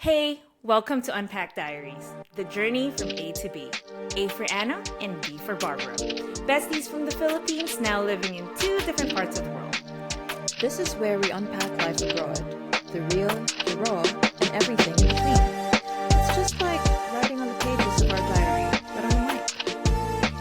Hey, welcome to Unpackdairies, the journey from A to B. A for Anna and B for Barbara. Besties from the Philippines now living in two different parts of the world. This is where we unpack life abroad, the real, the raw, and everything in between. It's just like writing on the pages of our diary, but on a mic.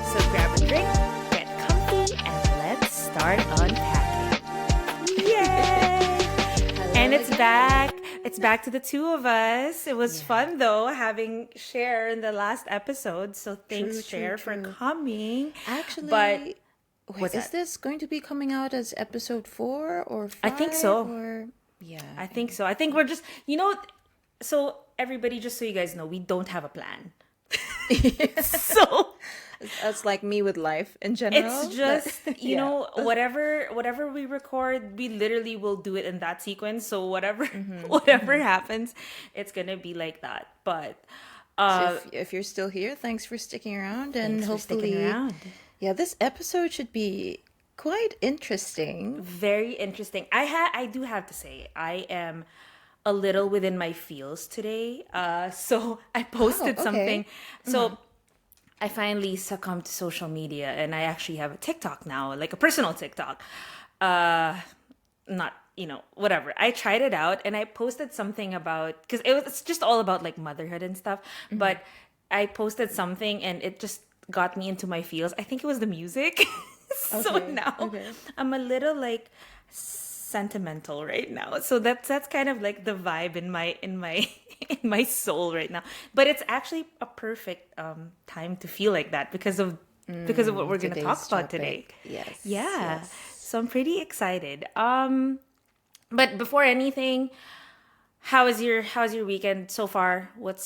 So grab a drink, get comfy, and let's start unpacking. Yay! And it's back. It's back to the two of us. It was fun though having Cher in the last episode. So thanks, Cher, for coming. Actually, But wait, is this going to be coming out as episode 4 or 5? I think so. Or yeah, I think so. I think we're just, so everybody, just so you guys know, we don't have a plan. So that's like me with life in general. it's just, but, whatever we record, we literally will do it in that sequence. So whatever happens, it's going to be like that. But so if you're still here, thanks for sticking around, and hopefully, yeah, this episode should be quite interesting. Very interesting. I do have to say, I am a little within my feels today. So I posted something. So I finally succumbed to social media, and I actually have a TikTok now, like a personal TikTok. Not, whatever. I tried it out, and I posted something about, because it's just all about like motherhood and stuff. But I posted something, and it just got me into my feels. I think it was the music. So now I'm a little like sentimental right now. So that's kind of like the vibe in my in my soul right now. But it's actually a perfect time to feel like that because of what we're going to talk about today. Yes. Yeah. So I'm pretty excited. But before anything, how's your weekend so far? What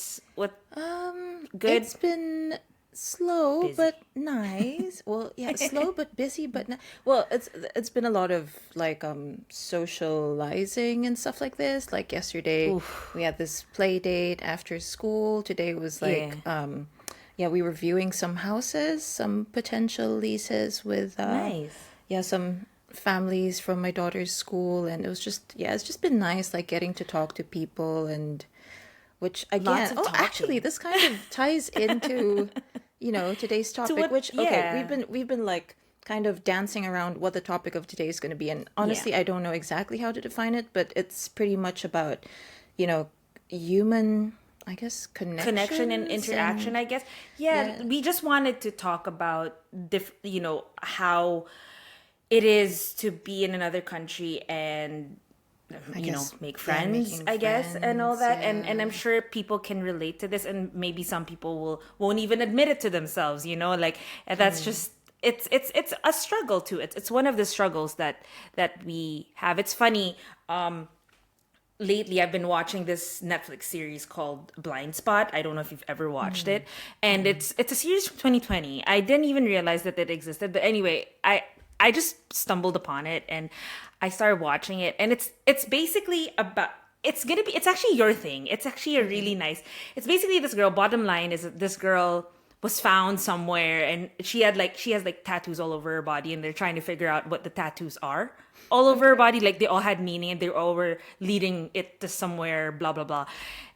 good? It's been slow Busy. but nice. Well, yeah, slow but busy, but well, it's been a lot of like socializing and stuff like this. Like yesterday, we had this play date after school. Today was like we were viewing some houses, some potential leases with Nice. some families from my daughter's school, and it was just it's just been nice, like getting to talk to people, and which again, actually, this kind of ties into today's topic. We've been like kind of dancing around what the topic of today is going to be, and honestly, I don't know exactly how to define it, but it's pretty much about human, I guess, Connection and interaction, I guess. We just wanted to talk about how it is to be in another country and make friends, I guess, and all that. And I'm sure people can relate to this, and maybe some people won't even admit it to themselves, and that's just it's a struggle too. It's one of the struggles that we have. It's funny. Lately I've been watching this Netflix series called Blind Spot. I don't know if you've ever watched it. And it's a series from 2020. I didn't even realize that it existed. But anyway, I just stumbled upon it and I started watching it. And it's basically about, it's actually your thing. It's actually a really nice, it's basically this girl, bottom line is that this girl was found somewhere and she has like tattoos all over her body, and they're trying to figure out what the tattoos are all over her body. Like they all had meaning and they all were leading it to somewhere, blah, blah, blah.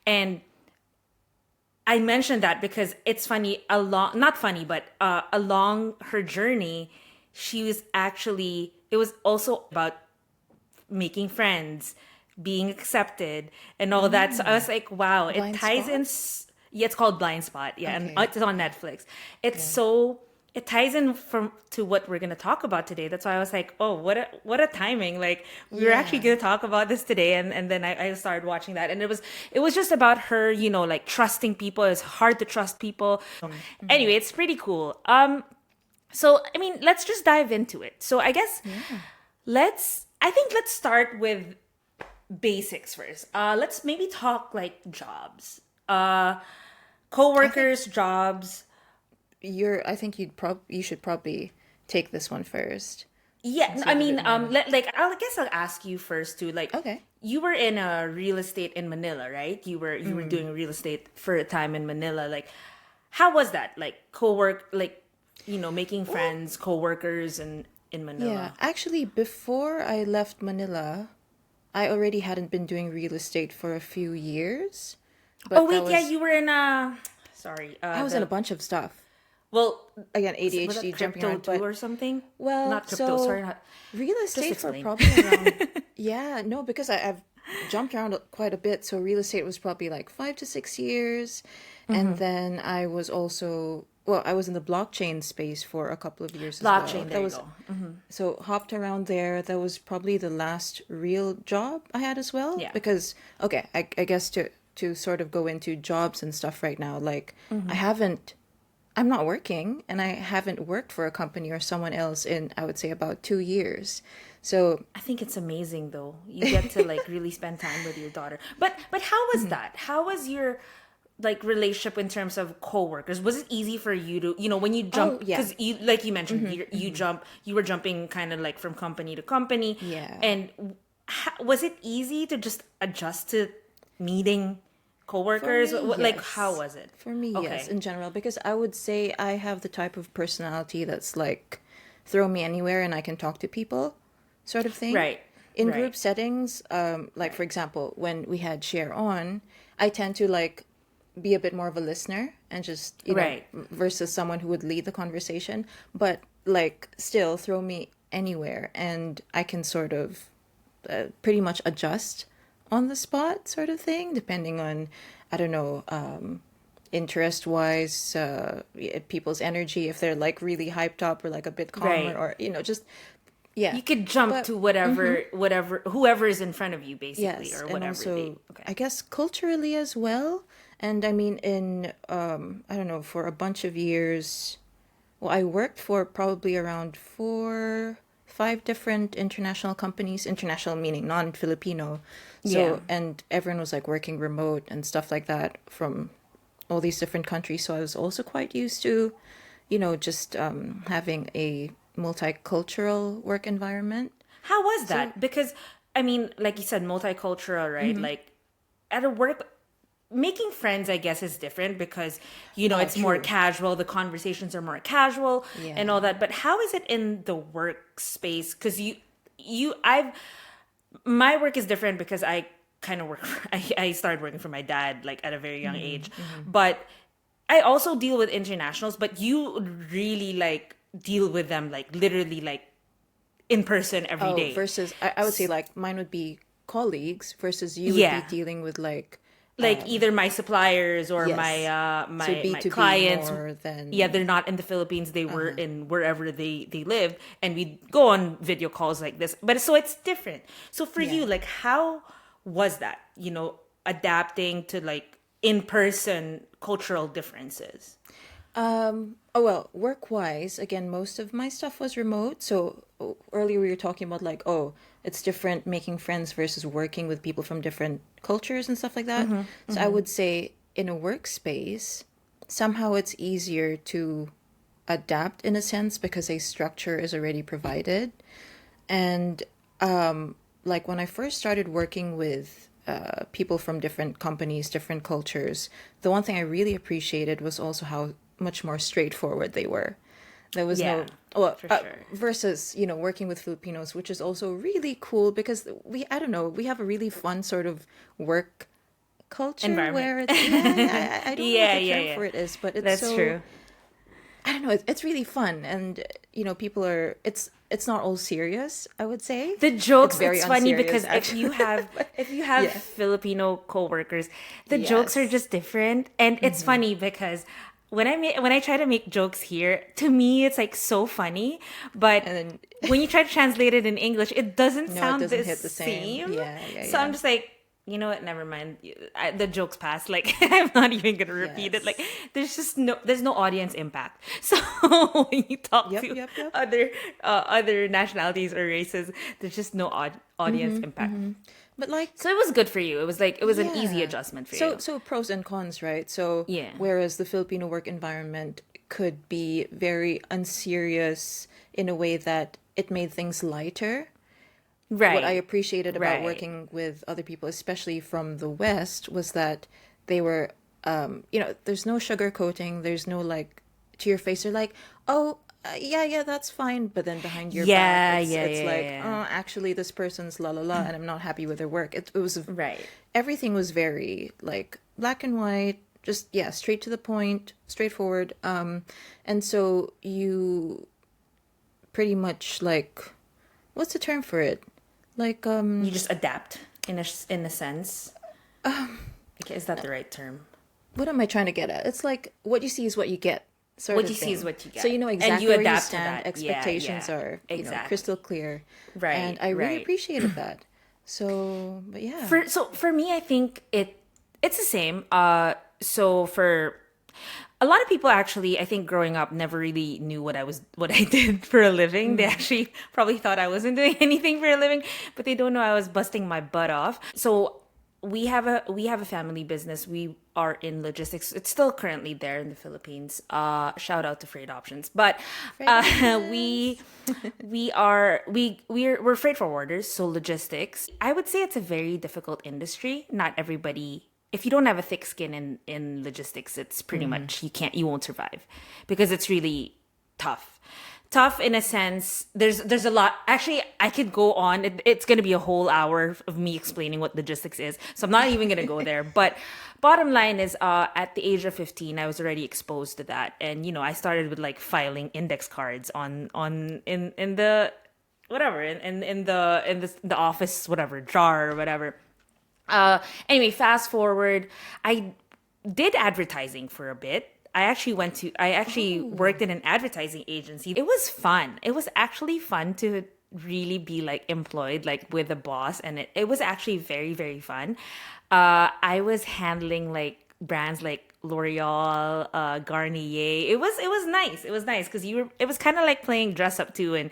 And I mentioned that because it's funny, not funny, but along her journey, it was also about making friends, being accepted, and all that. So I was like, wow, it ties in. Yeah, it's called Blind Spot. Yeah, and it's on Netflix. It ties in to what we're gonna talk about today. That's why I was like, oh, what a timing! Like we were actually gonna talk about this today, and then I started watching that, and it was just about her, like trusting people. It's hard to trust people. Anyway, it's pretty cool. So I mean, let's just dive into it. So I guess let's start with basics first. Let's maybe talk like jobs. Co-workers, jobs. I think you should probably take this one first. Yeah, I mean, I guess I'll ask you first too. Like, okay, you were in real estate in Manila, right? You were doing real estate for a time in Manila. Like, how was that? Like, making friends, co-workers, and in Manila. Yeah, actually, before I left Manila, I already hadn't been doing real estate for a few years. But Oh wait, yeah, you were in sorry, I was in a bunch of stuff. Well, Again, was ADHD that jumping crypto around, too but or something? well, Not crypto. so Sorry, not. real estate for explain. probably around, yeah, no, because I've jumped around quite a bit. So real estate was probably like 5 to 6 years. And then I was also, well, I was in the blockchain space for a couple of years as well. Blockchain. There That you was, go. so hopped around there. That was probably the last real job I had as well. Yeah. Because, okay, I guess to sort of go into jobs and stuff right now, like I'm not working and I haven't worked for a company or someone else in, I would say, about 2 years. So I think it's amazing though. You get to like really spend time with your daughter. But how was that? How was your like relationship in terms of coworkers? Was it easy for you to, when you jump, yeah. because you, like you mentioned, you were jumping kind of like from company to company. Yeah. And was it easy to just adjust to meeting coworkers? For me, Like, yes. how was it? For me, Okay. yes, in general, because I would say I have the type of personality that's like, throw me anywhere and I can talk to people, sort of thing. Right. In Right. group settings, like for example, when we had Share On, I tend to like be a bit more of a listener and just, Right. versus someone who would lead the conversation. But like, still throw me anywhere and I can sort of pretty much adjust on the spot, sort of thing, depending on, I don't know, interest wise, people's energy, if they're like really hyped up or like a bit calmer, Right. or just yeah. You could jump But- to whatever, whoever is in front of you, basically, Yes, or and whatever. also okay. I guess culturally as well. And I mean, in I don't know, for a bunch of years, well, I worked for probably around 5 different international companies. International meaning non-Filipino. So Yeah. and everyone was like working remote and stuff like that from all these different countries. So I was also quite used to, just having a multicultural work environment. How was that? Because I mean, like you said, multicultural, right? Like at a work, making friends, I guess, is different because it's more true. casual. The conversations are more casual Yeah. and all that. But how is it in the workspace? Because my work is different because I kind of I started working for my dad like at a very young age, but I also deal with internationals. But you really like deal with them like literally like in person every day. Versus I would say like mine would be colleagues versus you would Yeah. be dealing with like either my suppliers or yes. my So my B2B clients. more than Yeah, they're not in the Philippines. They were in wherever they lived, and we go on video calls like this. But so it's different. So for you, like, how was that? Adapting to like in person cultural differences. Oh well, work-wise, again, most of my stuff was remote. So earlier we were talking about like, oh, it's different making friends versus working with people from different cultures and stuff like that. So I would say in a workspace, somehow it's easier to adapt in a sense because a structure is already provided. And like when I first started working with people from different companies, different cultures, the one thing I really appreciated was also how much more straightforward they were. There was Yeah, well, for sure. versus, working with Filipinos, which is also really cool because I don't know, we have a really fun sort of work culture Environment. where it's, I don't know what the term for it is, but it's That's so, true. I don't know, it's really fun. And, people are, it's not all serious, I would say. The jokes, very it's funny unserious, because actually. if you have Yeah. Filipino coworkers, the jokes are Yes. just different, and it's funny because when I try to make jokes here, to me it's like so funny, but And when you try to translate it in English, it doesn't No, it sound doesn't the hit the same. same. Yeah, So I'm yeah. just like, you know what? Never mind. The joke's passed. Like I'm not even gonna repeat it. Yes. Like there's no audience impact. So when you talk Yep, to yep, yep. other nationalities or races, there's just no audience impact. But like, So it was good for you. It was like it was an easy yeah. adjustment for So you. so pros and cons, right? So Yeah. whereas the Filipino work environment could be very unserious in a way that it made things lighter. Right. What I appreciated about Right. working with other people, especially from the West, was that they were, there's no sugarcoating. There's no like to your face. They're like, oh, yeah, that's fine. But then behind your Yeah, back, it's yeah, like, yeah. oh, actually, this person's la la la, and I'm not happy with their work. It was Right. everything was very like black and white, just yeah, straight to the point, straightforward. And so you pretty much like, what's the term for it? Like You just adapt in a sense. Okay, is that the right term? What am I trying to get at? It's like what you see is what you get. What you see is what you get. So you know And exactly you where you adapt to stand. that. Expectations Yeah, are exactly. crystal clear. Right. And I really right. appreciated that. So, but yeah. For me, I think it's the same. So for a lot of people, actually, I think growing up never really knew what I did for a living. They actually probably thought I wasn't doing anything for a living, but they don't know I was busting my butt off. So we have a family business. We are in logistics. It's still currently there in the Philippines. Shout out to Freight Options. But we're freight forwarders, so logistics. I would say it's a very difficult industry. Not everybody. If you don't have a thick skin in logistics, it's pretty much you won't survive, because it's really tough in a sense. There's a lot. Actually, I could go on. It's going to be a whole hour of me explaining what logistics is, so I'm not even going to go there. But bottom line is, at the age of 15, I was already exposed to that. And I started with like filing index cards in the whatever, in the office, whatever, jar or whatever. Anyway, fast forward, I did advertising for a bit. I actually worked in an advertising agency. It was fun. It was actually fun to really be like employed, like with a boss. And it was actually very, very fun. I was handling like brands like L'Oreal, Garnier. It was nice. It was nice because it was kind of like playing dress up too, and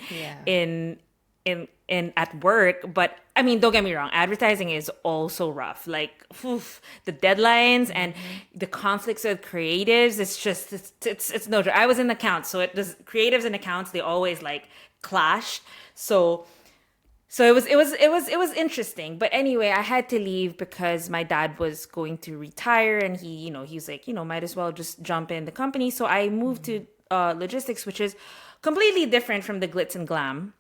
in at work. But I mean, don't get me wrong, advertising is also rough. Like the deadlines and the conflicts with creatives. It's no joke. I was in accounts, so creatives and accounts, they always like clash. So it was interesting. But anyway, I had to leave because my dad was going to retire, and he was like, might as well just jump in the company. So I moved to logistics, which is completely different from the glitz and glam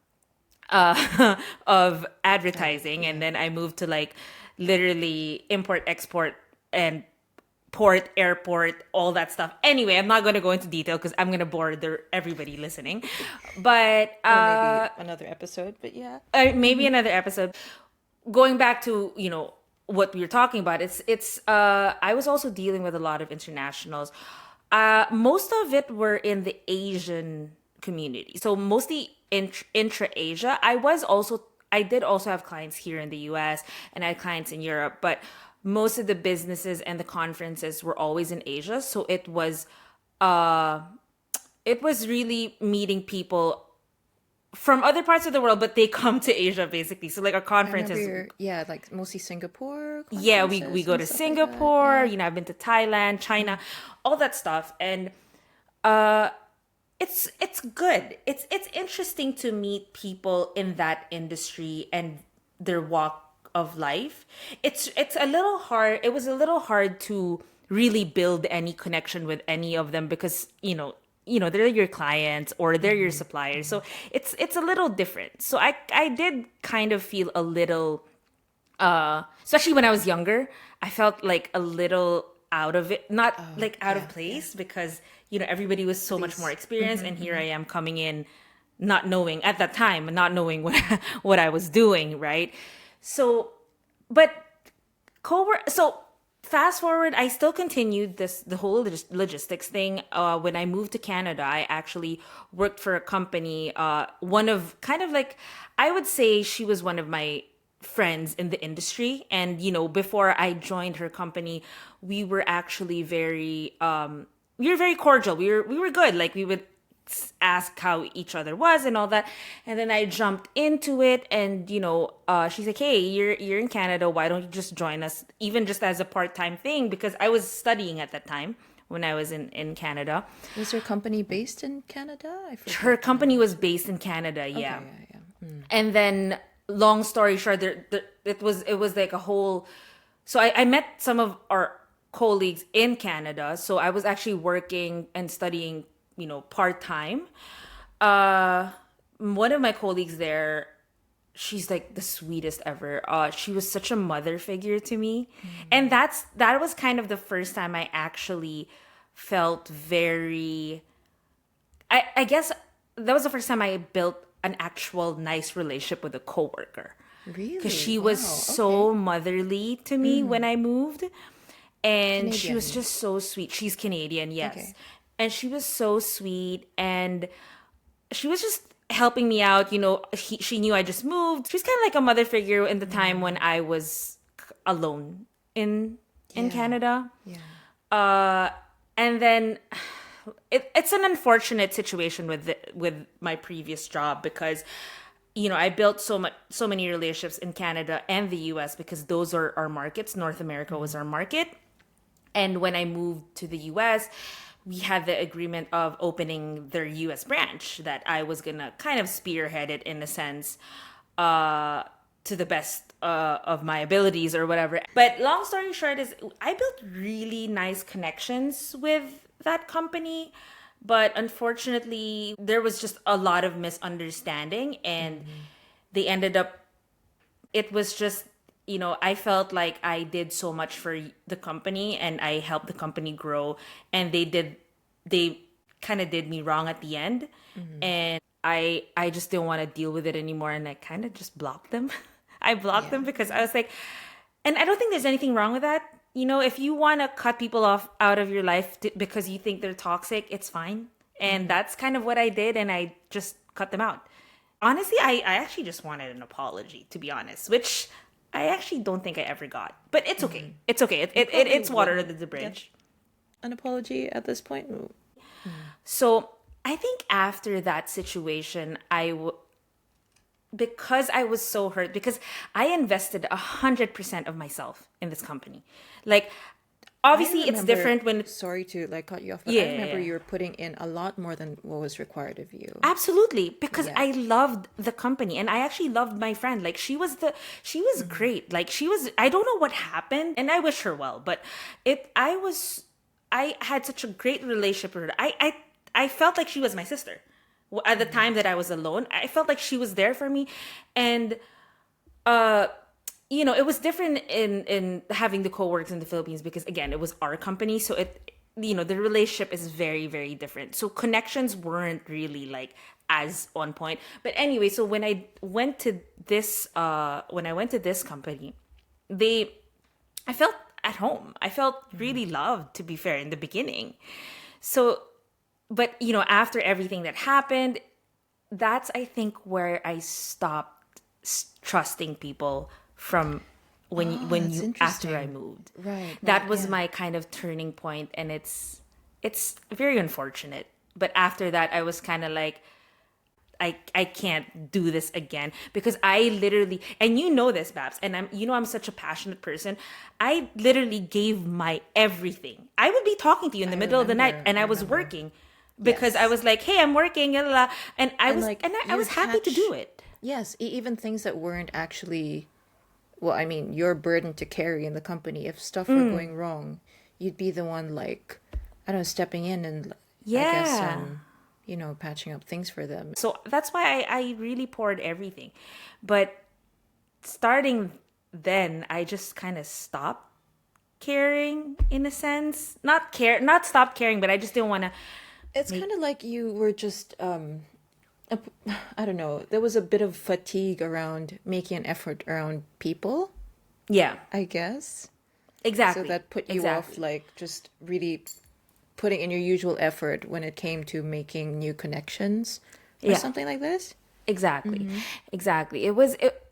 of advertising. And then I moved to like literally import, export, and port, airport, all that stuff. Anyway, I'm not going to go into detail because I'm going to bore everybody listening. But Or maybe another episode, but yeah. Maybe another episode. Going back to what we were talking about, it's I was also dealing with a lot of internationals. Most of it were in the Asian community, so mostly intra-Asia. I did also have clients here in the US, and I had clients in Europe, but most of the businesses and the conferences were always in Asia. So it was really meeting people from other parts of the world, but they come to Asia basically. So like our conferences, like mostly Singapore. Yeah, we go to Singapore. Like I've been to Thailand, China, all that stuff, and it's good. It's interesting to meet people in that industry and their walk of life. It's a little hard. It was a little hard to really build any connection with any of them because they're your clients or they're your suppliers. So it's a little different. So I did kind of feel a little, especially when I was younger, I felt like a little out of it, not out of place because everybody was so much more experienced, and here I am coming in, not knowing at that time, not knowing what I was doing, right? So, so fast forward, I still continued the whole logistics thing. When I moved to Canada, I actually worked for a company. One of I would say she was one of my friends in the industry, and before I joined her company, we were actually very cordial. We were good. Like we would ask how each other was and all that. And then I jumped into it, and she's like, hey, you're in Canada, why don't you just join us, even just as a part-time thing, because I was studying at that time when I was in Canada. Was her company based in Canada? Her company was based in Canada, yeah. Okay, yeah. And then long story short, it was like a whole, so I met some of our colleagues in Canada, so I was actually working and studying part-time. One of my colleagues there, she's like the sweetest ever. She was such a mother figure to me. And that was kind of the first time I actually felt very, I guess that was the first time I built an actual nice relationship with a coworker. Really? Because she was so motherly to me when I moved. And Canadian. she was just so sweet. She's Canadian, yes. Okay. And she was so sweet. And she was just helping me out. You know, she knew I just moved. She was kind of like a mother figure in the time when I was alone in Canada. Yeah. And then it's an unfortunate situation with my previous job because, you know, I built so many relationships in Canada and the US because those are our markets. North America was our market. And when I moved to the US, we had the agreement of opening their US branch that I was going to kind of spearhead it in a sense to the best of my abilities or whatever. But long story short is I built really nice connections with that company. But unfortunately, there was just a lot of misunderstanding and they ended up, it was just, you know, I felt like I did so much for the company and I helped the company grow and they kind of did me wrong at the end. And I just didn't want to deal with it anymore and I kind of just blocked them. I blocked them because I was like, and I don't think there's anything wrong with that. You know, if you want to cut people off out of your life because you think they're toxic, it's fine. And that's kind of what I did and I just cut them out. Honestly, I actually just wanted an apology, to be honest, which I actually don't think I ever got. But it's okay. It's okay. It's water under the bridge. An apology at this point? So I think after that situation, because I was so hurt, because I invested 100% of myself in this company. Like, obviously, it's different when... Sorry to cut you off, but I remember you were putting in a lot more than what was required of you. Absolutely, because I loved the company and I actually loved my friend. Like, she was great. Like, I don't know what happened and I wish her well, but I had such a great relationship with her. I felt like she was my sister. At the time that I was alone, I felt like she was there for me. And, you know, it was different in having the co-workers in the Philippines because, again, it was our company. So, you know, the relationship is very, very different. So connections weren't really like as on point. But anyway, so when I went to this company, I felt at home. I felt really loved, to be fair, in the beginning. So, but, you know, after everything that happened, that's, I think, where I stopped trusting people from after I moved. Right. That was my kind of turning point, and it's very unfortunate. But after that, I was kind of like, I can't do this again because I literally, and you know this, Babs, and I'm such a passionate person. I literally gave my everything. I would be talking to you in the middle of the night, and I was working because I was like, hey, I'm working, and I was happy to do it. Yes, even things that weren't actually, well, I mean, your burden to carry in the company. If stuff were going wrong, you'd be the one, like, I don't know, stepping in and I guess, you know, patching up things for them. So that's why I really poured everything. But starting then, I just kind of stopped caring in a sense. Not stop caring, but I just didn't want to. It's kind of like you were just, I don't know, there was a bit of fatigue around making an effort around people. Yeah. I guess. Exactly. So that put you off, like, just really putting in your usual effort when it came to making new connections or something like this. Exactly. Exactly.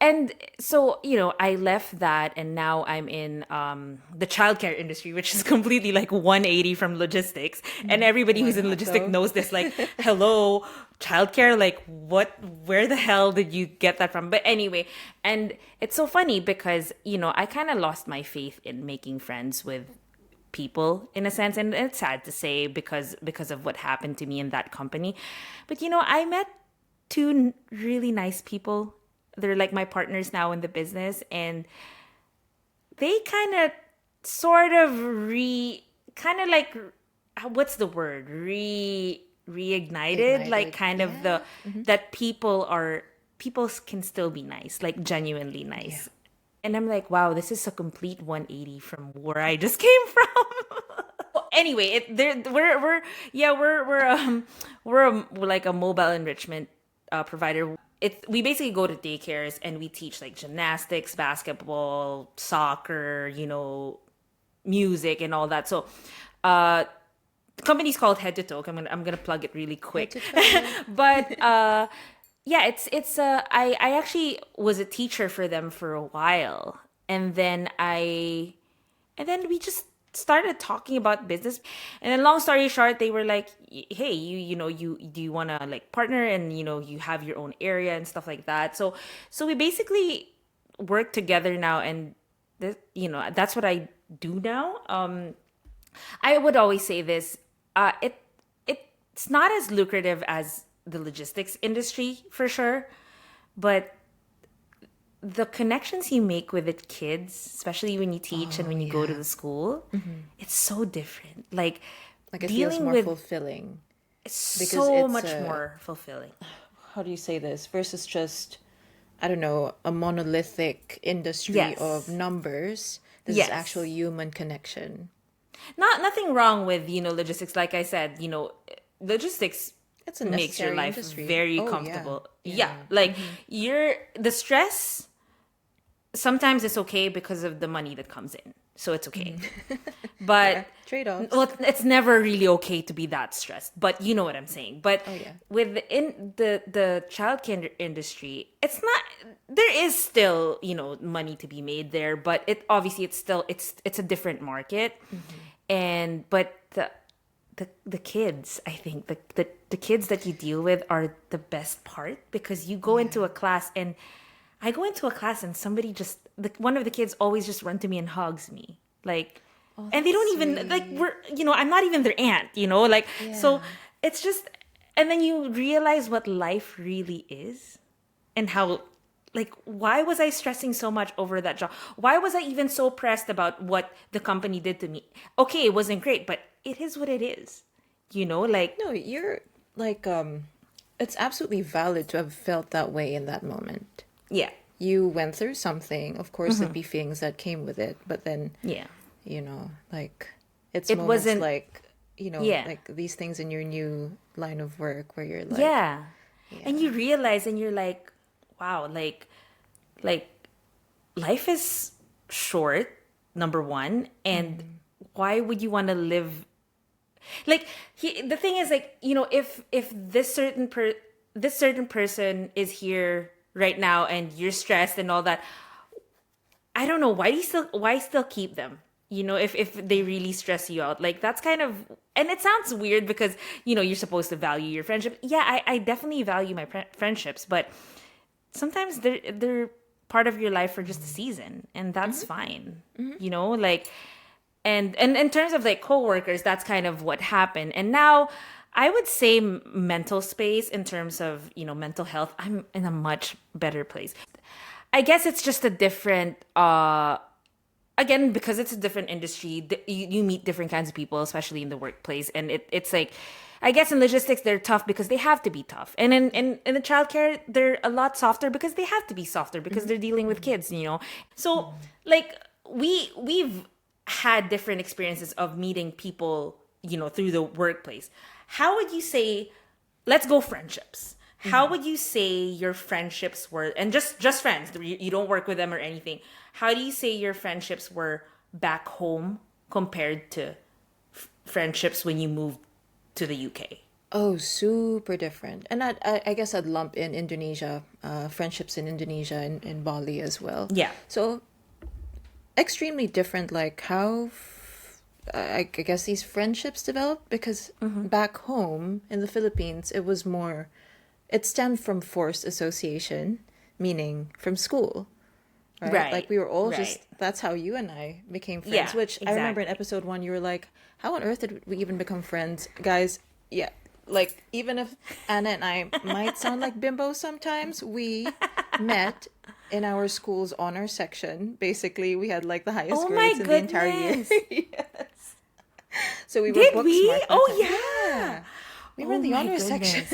And so, you know, I left that and now I'm in the childcare industry, which is completely like 180 from logistics. And everybody who's in logistics knows this, like, hello, childcare, like where the hell did you get that from? But anyway, and it's so funny because, you know, I kind of lost my faith in making friends with people in a sense. And it's sad to say because of what happened to me in that company. But, you know, I met two really nice people. They're like my partners now in the business, and they kind of sort of what's the word? Reignited, like kind of that people are people can still be nice, like genuinely nice. And I'm like, wow, this is a complete 180 from where I just came from. Anyway, we're like a mobile enrichment provider. We basically go to daycares and we teach like gymnastics, basketball, soccer, music and all that. So the company's called Head to Toe. I'm gonna plug it really quick. But yeah, it's I actually was a teacher for them for a while, and then we just started talking about business. And then long story short, they were like, hey, you do you want to like partner, and you have your own area and stuff like that. So we basically work together now, and that's what I do now. I would always say this, it's not as lucrative as the logistics industry for sure, but the connections you make with the kids, especially when you teach and when you go to the school, it's so different. Like it feels more fulfilling. It's so much more fulfilling. How do you say this? Versus just, I don't know, a monolithic industry of numbers. This is actual human connection. Nothing wrong with, logistics. Like I said, logistics makes your life very comfortable. Yeah. Like the stress, sometimes it's okay because of the money that comes in. So it's okay. But trade-offs. Well, it's never really okay to be that stressed. But you know what I'm saying. But with the childcare industry, it's not. There is still money to be made there, but it obviously it's a different market, but the kids, I think the kids that you deal with are the best part, because you go into a class, and I go into a class and somebody one of the kids always just run to me and hugs me, like, and they don't even like I'm not even their aunt, so it's just, and then you realize what life really is, and how, like, why was I stressing so much over that job? Why was I even so pressed about what the company did to me? Okay, it wasn't great, but it is what it is, like. No, you're like, it's absolutely valid to have felt that way in that moment. Yeah. You went through something. Of course, there'd be feelings that came with it, but then, like, it wasn't like, like these things in your new line of work where you're like, and you realize, and you're like, wow, like life is short, number one, and why would you want to live like the thing is, like, if this certain person is here right now and you're stressed and all that, I don't know, why still keep them, if they really stress you out. Like, that's kind of, and it sounds weird because you're supposed to value your friendship. I definitely value my friendships, but sometimes they're part of your life for just a season, and that's fine. Like, and in terms of like coworkers, that's kind of what happened. And now I would say mental space, in terms of mental health, I'm in a much better place. I guess it's just a different again, because it's a different industry, you meet different kinds of people, especially in the workplace, and it's like, I guess in logistics they're tough because they have to be tough, and in the childcare they're a lot softer because they have to be softer, because they're dealing with kids, So like we've had different experiences of meeting people, through the workplace. How would you say, let's go friendships? How would you say your friendships were, and just friends, you don't work with them or anything? How do you say your friendships were back home compared to friendships when you moved to the UK? Oh, super different. And I guess I'd lump in Indonesia, friendships in Indonesia and in Bali as well. Yeah. So extremely different, like how I guess these friendships developed, because back home in the Philippines, it stemmed from forced association, meaning from school. Right? Like we were all that's how you and I became friends, which exactly. I remember in episode 1, you were like, how on earth did we even become friends? Guys, like, even if Anna and I might sound like bimbos sometimes, we met in our school's honor section. Basically, we had like the highest grades in the entire year. Yes. So we were book smart. Oh yeah. We were in the honor section.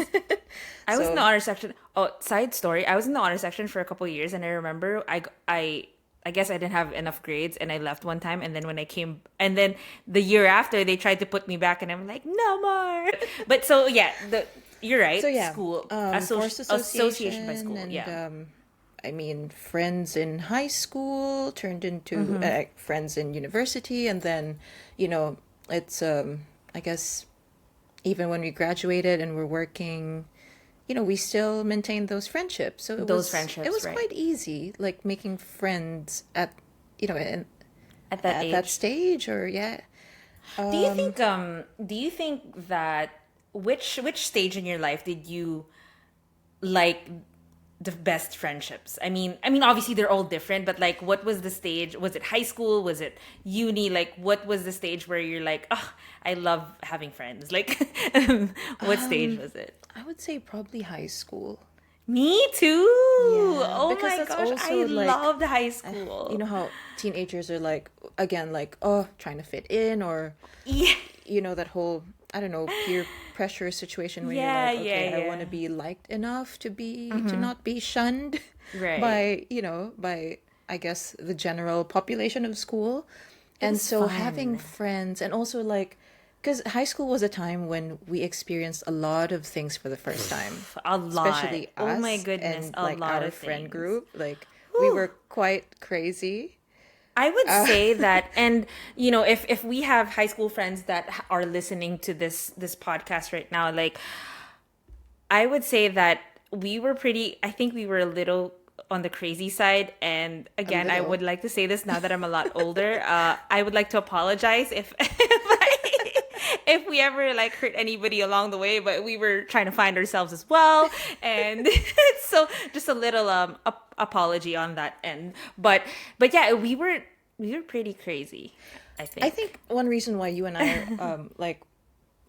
I was in the So honor section. Oh, side story. I was in the honor section for a couple of years, and I remember I guess I didn't have enough grades, and I left one time. And then when I came, and then the year after, they tried to put me back, and I'm like, no more. But so yeah, you're right. so yeah, School forced association by association school. and Yeah. I mean, friends in high school turned into friends in university, and then, it's I guess even when we graduated and we're working, we still maintained those friendships. So Those it friendships, was right? quite easy, like making friends at At that at that age. stage, or yeah. Do you think that which stage in your life did you like the best friendships? I mean obviously they're all different, but like what was the stage? Was it high school? Was it uni? Like what was the stage where you're like, "Oh, I love having friends." Like what stage was it? I would say probably high school. Me too. Yeah, Oh because my that's gosh, I also like, loved high you school. know how teenagers are like, again, like, oh, trying to fit in, or Yeah. that whole, I don't know, peer pressure situation where you're Yeah, like, yeah, okay, I want yeah. to be liked enough to not be shunned Right. by I guess the general population of school. It And was so having fun. friends, and also like, because high school was a time when we experienced a lot of things for the first time, A lot. especially Oh my us goodness, and a like lot our of friend things. group. Like we were quite crazy. I would say that, and if we have high school friends that are listening to this podcast right now, like I would say that we were pretty. I think we were a little on the crazy side. And A again, I little. would like to say this now that I'm a lot older. I would like to apologize if if we ever like hurt anybody along the way, but we were trying to find ourselves as well. And so just a little apology on that end. But yeah, we were pretty crazy, I I think. think one reason why you and I are like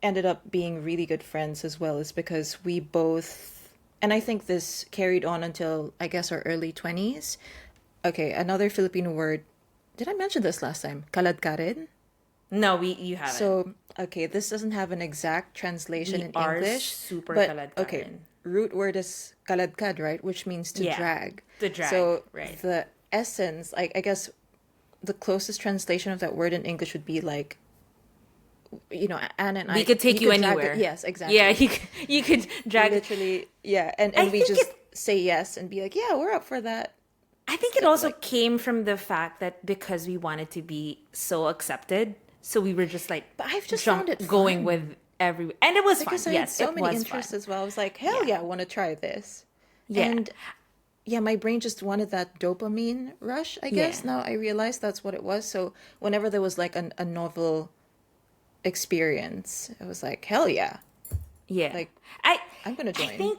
ended up being really good friends as well is because we both, and I think this carried on until I guess our early 20s. Okay, another Filipino word. Did I mention this last time? Kaladkarin. No, we you haven't. So, okay, this doesn't have an exact translation We in are English, super but kalad okay, Karen. root word is kaladkad, right? Which means to Yeah, drag. the drag, So, right? the essence, I guess the closest translation of that word in English would be like, Anna and We I, could take we you could drag it. anywhere. Yes, Yeah, exactly. you could drag. Literally, yeah. And I we think just it. say yes and be like, yeah, we're up for that. I think it also Like, came from the fact that because we wanted to be so accepted, so we were just like but I've just found jump it going fun with every, and it was fun. because I had Yes, so it many was interests fun. as well. I was like, hell Yeah, yeah, I want to try this. yeah, And yeah, my brain just wanted that dopamine rush, I yeah, guess. Now I realized that's what it was. So whenever there was like a novel experience, it was like, hell yeah, yeah. like I I'm gonna I join. think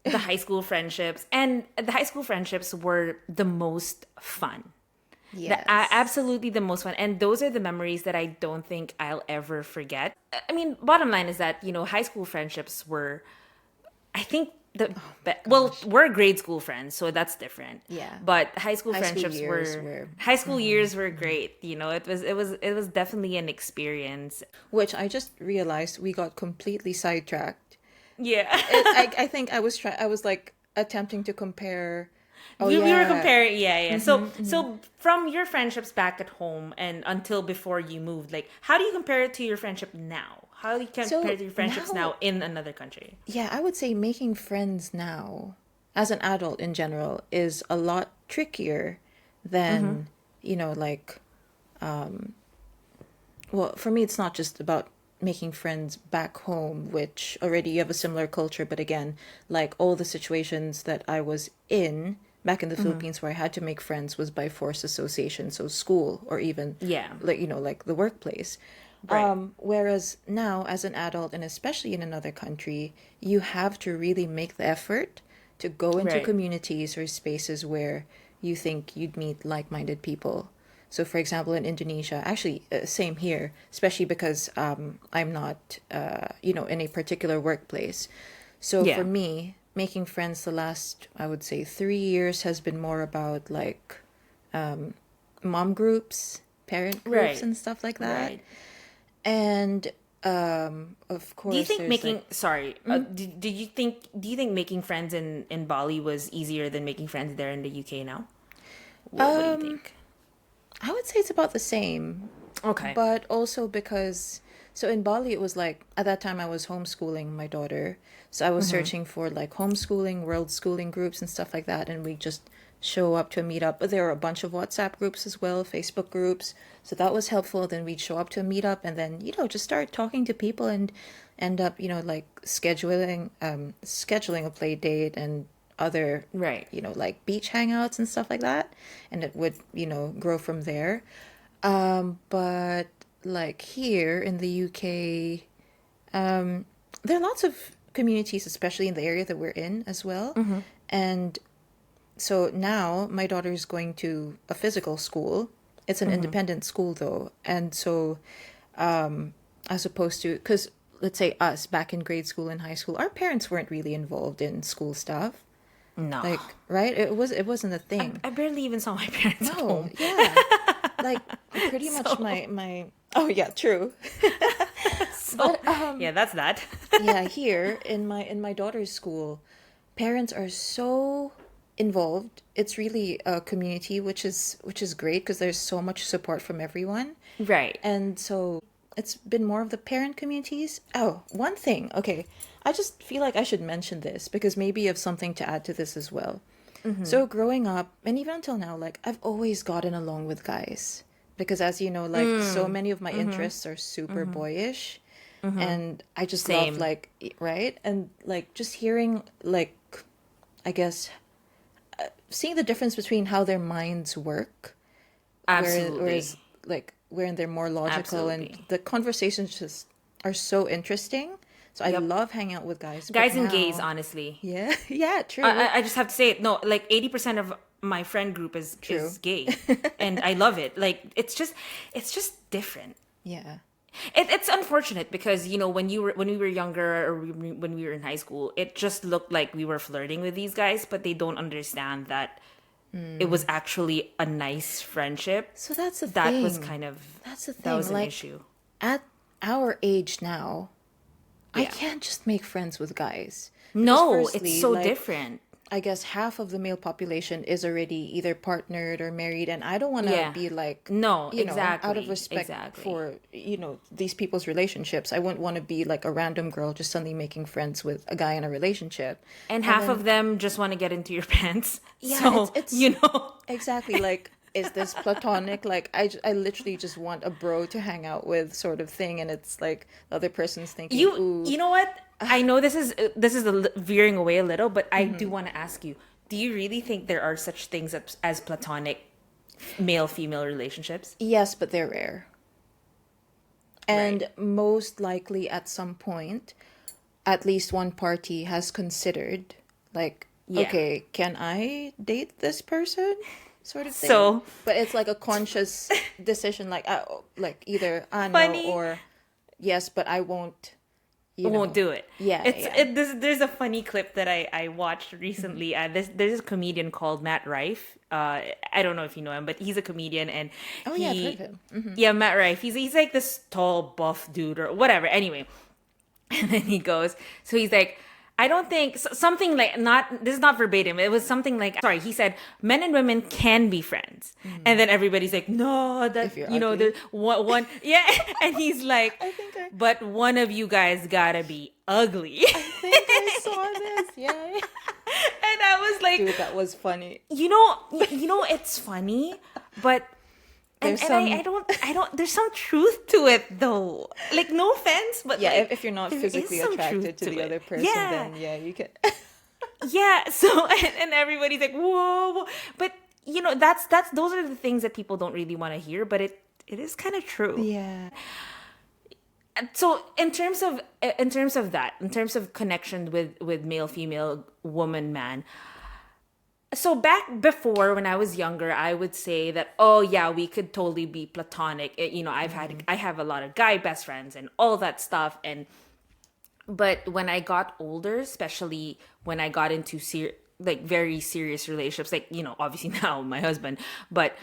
the high school friendships were the most fun. Yes. Absolutely the most fun. And those are the memories that I don't think I'll ever forget. I mean, bottom line is that, high school friendships were, I think, well, Gosh. we're grade school friends, so that's different. Yeah. But high school High school friendships years were, were, high school years were great. It was definitely an experience. which I just realized we got completely sidetracked. Yeah. I think I was like attempting to compare. Oh We were yeah. comparing, yeah, yeah. So from your friendships back at home and until before you moved, like how do you compare it to your friendship now? How do you compare So to your friendships now, now in another country? yeah, I would say making friends now, as an adult in general, is a lot trickier than, like, well, for me, it's not just about making friends back home, which already you have a similar culture, but again, like all the situations that I was in back in the Philippines where I had to make friends was by forced association, so school or even Yeah. like, like the workplace. Right. Whereas now, as an adult, and especially in another country, you have to really make the effort to go into Right. communities or spaces where you think you'd meet like minded people. So, for example, in Indonesia, actually, same here, especially because I'm not, in a particular workplace. So, for Yeah. me, making friends the last, I would say, 3 years has been more about like mom groups, parent groups, Right. and stuff like that. Right. And Of course. Do you think there's making like, sorry? Do you think making friends in Bali was easier than making friends there in the UK now? What do you think? I would say it's about the same, Okay. but also because so in Bali it was like at that time I was homeschooling my daughter, so I was searching for like homeschooling, world schooling groups and stuff like that, and we just show up to a meetup. But there were a bunch of WhatsApp groups as well, Facebook groups, so that was helpful. Then we'd show up to a meetup and then just start talking to people and end up like scheduling a play date and other Right. like beach hangouts and stuff like that, and it would grow from there. But like here in the UK, there are lots of communities, especially in the area that we're in as well. And so now my daughter is going to a physical school. It's an independent school though. And so as opposed to, because let's say us back in grade school and high school, our parents weren't really involved in school stuff. No. Like, right? It wasn't a thing. I barely even saw my parents at No, home. yeah. Like pretty much my oh yeah, true. So, yeah, that's that. Yeah, here in my daughter's school, parents are so involved. It's really a community, which is great because there's so much support from everyone. Right. And so it's been more of the parent communities. Oh, one thing. Okay. I just feel like I should mention this because maybe you have something to add to this as well. So growing up, and even until now, like I've always gotten along with guys because as you know, like so many of my interests are super boyish. And I just Same. love like, right? And like just hearing like, I guess, seeing the difference between how their minds work. Absolutely. Whereas like wherein they're more logical and Absolutely. the conversations just are so interesting. So I love hanging out with guys. Guys but and now- gays, honestly. Yeah, yeah, true. I just have to say it. No, like 80% of my friend group is gay, and I love it. Like it's just different. Yeah. It's unfortunate because when we were younger or when we were in high school, it just looked like we were flirting with these guys, but they don't understand that it was actually a nice friendship. So that's the That thing. was kind of That's the thing. that was an like, issue. At our age now, I Yeah. can't just make friends with guys. No, Because firstly, it's so like, different. I guess half of the male population is already either partnered or married, and I don't want to Yeah. be like No, out exactly, of respect exactly. for these people's relationships. I wouldn't want to be like a random girl just suddenly making friends with a guy in a relationship. And half of them just want to get into your pants. Yeah, So, it's- exactly like. Is this platonic? Like I literally just want a bro to hang out with, sort of thing, and it's like the other person's thinking, Ooh. you know what? I know this is veering away a little, but I do want to ask you: do you really think there are such things as platonic male-female relationships? Yes, but they're rare. And most likely at some point, at least one party has considered, like, Yeah. okay, can I date this person? Sort of thing. So- but it's like a conscious decision, like either no Funny. or yes, but I won't. Won't do it. Yeah, There's a funny clip that I watched recently. There's a comedian called Matt Rife. I don't know if you know him, but he's a comedian and Oh, yeah, I've heard of him. Yeah, Matt Rife. He's like this tall, buff dude or whatever. Anyway, and then he goes, so he's like, I don't think something like this is not verbatim. It was something like, sorry, he said men and women can be friends, and then everybody's like, no, that If you're the one, yeah, and he's like, I think but one of you guys gotta be ugly, I think I saw this. Yeah. and I was like, Dude, that was funny. it's funny, but. There's I don't. There's some truth to it, though. Like, no offense, but Yeah, like, if you're not there physically is some attracted truth to the it. other person, Yeah. then yeah, you can. Yeah. So and everybody's like, whoa, but those are the things that people don't really want to hear, but it is kind of true. Yeah. So in terms of connection with male, female, woman, man. So back before when I was younger, I would say that, oh yeah, we could totally be platonic. I have a lot of guy best friends and all that stuff. But when I got older, especially when I got into very serious relationships, like, obviously now my husband, but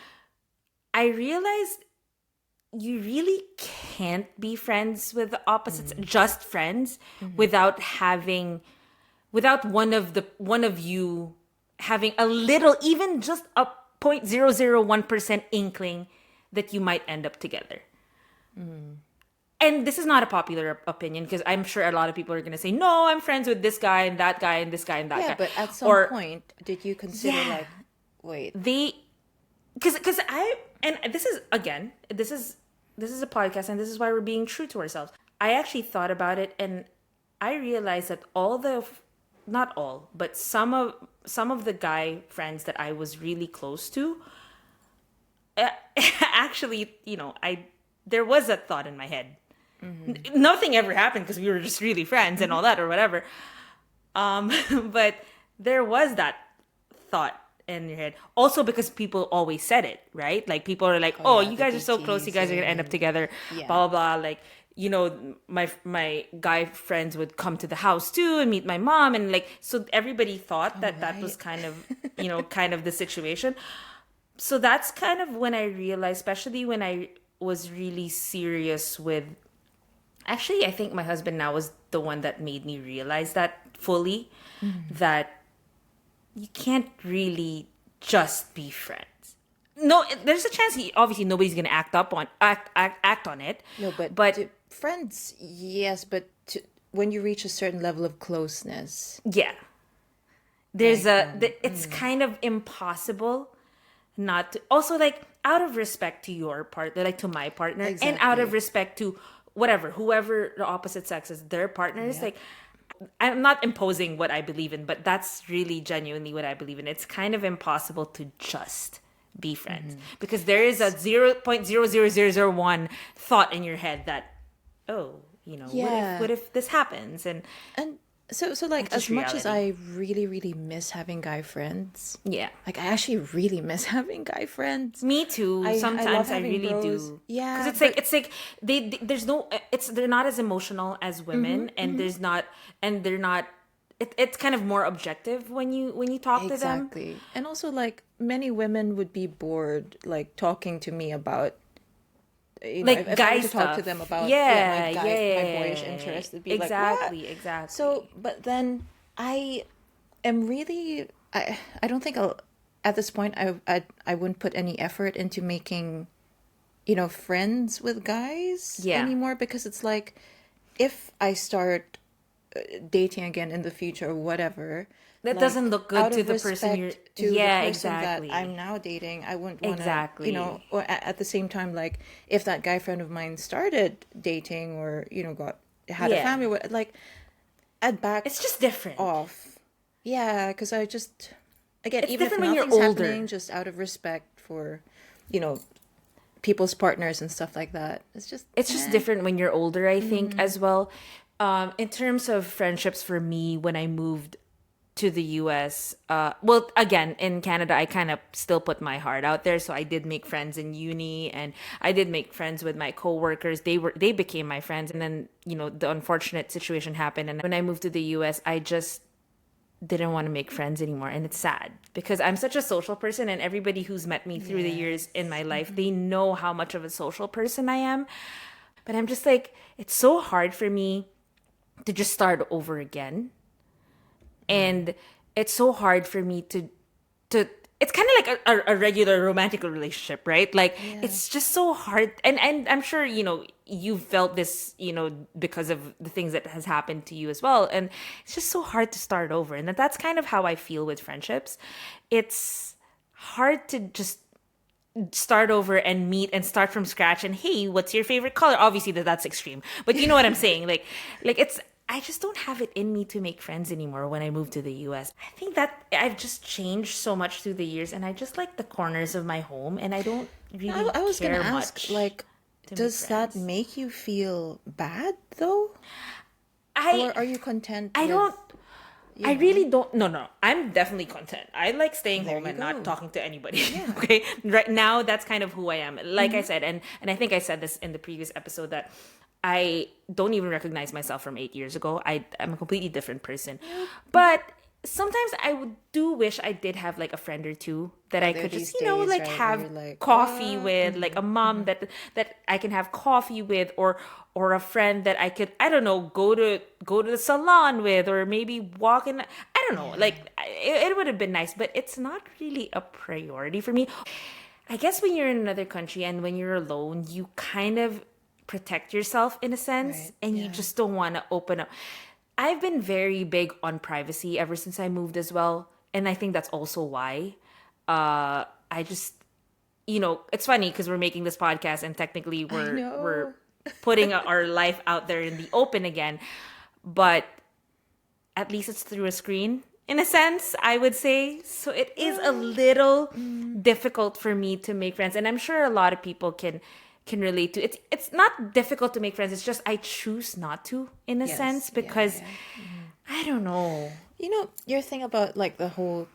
I realized you really can't be friends with the opposites, just friends, without one of you having a little, even just a 0.001% inkling that you might end up together. And this is not a popular opinion, because I'm sure a lot of people are going to say, no, I'm friends with this guy and that guy and this guy and that guy. Yeah, but at some point, did you consider wait. Because this is a podcast, and this is why we're being true to ourselves. I actually thought about it, and I realized that not all, but some of the guy friends that I was really close to, actually, there was a thought in my head. Nothing ever happened because we were just really friends and all that or whatever. But there was that thought in your head. Also because people always said it, right? Like people are like, oh, you guys are so close. You guys are going to end up together. Yeah. Blah, blah, blah. Like, my guy friends would come to the house too and meet my mom. And like, so everybody thought that was kind of, kind of the situation. So that's kind of when I realized, especially when I was really serious with, actually, I think my husband now was the one that made me realize that fully, that you can't really just be friends. No, there's a chance obviously nobody's going to act on it. No, but friends, yes, but when you reach a certain level of closeness. Yeah. It's kind of impossible not to, also like out of respect to your partner, like to my partner, and out of respect to whoever the opposite sex is, their partners, like, I'm not imposing what I believe in, but that's really genuinely what I believe in. It's kind of impossible to just be friends because there is a 0.00001 thought in your head that, what if this happens? And so like, as much as I really, really miss having guy friends. Yeah. Like, I actually really miss having guy friends. Me too. Sometimes I really do. Yeah. Because it's like they're not as emotional as women, and they're not, it's kind of more objective when you talk to them. Exactly. And also, like, many women would be bored, like, talking to me about, like, if guy I were to stuff. Talk to them about my boyish interest, it'd be exactly. So, but then I am really, I don't think at this point I wouldn't put any effort into making, friends with guys anymore, because it's like, if I start dating again in the future or whatever, that doesn't look good to the person you're to the person that I'm now dating. I wouldn't want to, or at the same time, like, if that guy friend of mine started dating or, had a family, like, I'd back. It's just different. Off. Yeah, because I just, again, it's even if nothing's happening, just out of respect for, people's partners and stuff like that. It's just different when you're older, I think, as well. In terms of friendships, for me, when I moved to the US, well, again, in Canada, I kind of still put my heart out there. So I did make friends in uni, and I did make friends with my coworkers. They became my friends. And then, the unfortunate situation happened. And when I moved to the US, I just didn't want to make friends anymore. And it's sad because I'm such a social person, and everybody who's met me through the years in my life, they know how much of a social person I am. But I'm just like, it's so hard for me to just start over again. And it's so hard for me to it's kind of like a regular romantic relationship, right? Like, it's just so hard. And I'm sure, you've felt this, because of the things that has happened to you as well. And it's just so hard to start over. And that's kind of how I feel with friendships. It's hard to just start over and meet and start from scratch. And, hey, what's your favorite color? Obviously that's extreme, but you know what I'm saying? Like I just don't have it in me to make friends anymore when I moved to the US. I think that I've just changed so much through the years, and I just like the corners of my home, and I don't really I was care gonna ask, much. Like, does that make you feel bad though? Or are you content? I really don't. No. I'm definitely content. I like staying home and not talking to anybody. Yeah. Okay. Right now, that's kind of who I am. Like I said, and I think I said this in the previous episode, that I don't even recognize myself from 8 years ago. I'm a completely different person. But sometimes do wish I did have like a friend or two that I could just, days, like right, have like, coffee with, like a mom that I can have coffee with, or a friend that I could, I don't know, go to the salon with, or maybe walk in. I don't know, like it would have been nice, but it's not really a priority for me. I guess when you're in another country and when you're alone, you kind of protect yourself in a sense, Right, and you just don't want to open up. I've been very big on privacy ever since I moved as well. And I think that's also why. I just, it's funny because we're making this podcast and technically I we're know. putting our life out there in the open again. But at least it's through a screen in a sense, I would say. So it is a little difficult for me to make friends. And I'm sure a lot of people can relate to it. It's not difficult to make friends. It's just I choose not to in a sense because I don't know. Your thing about like the whole,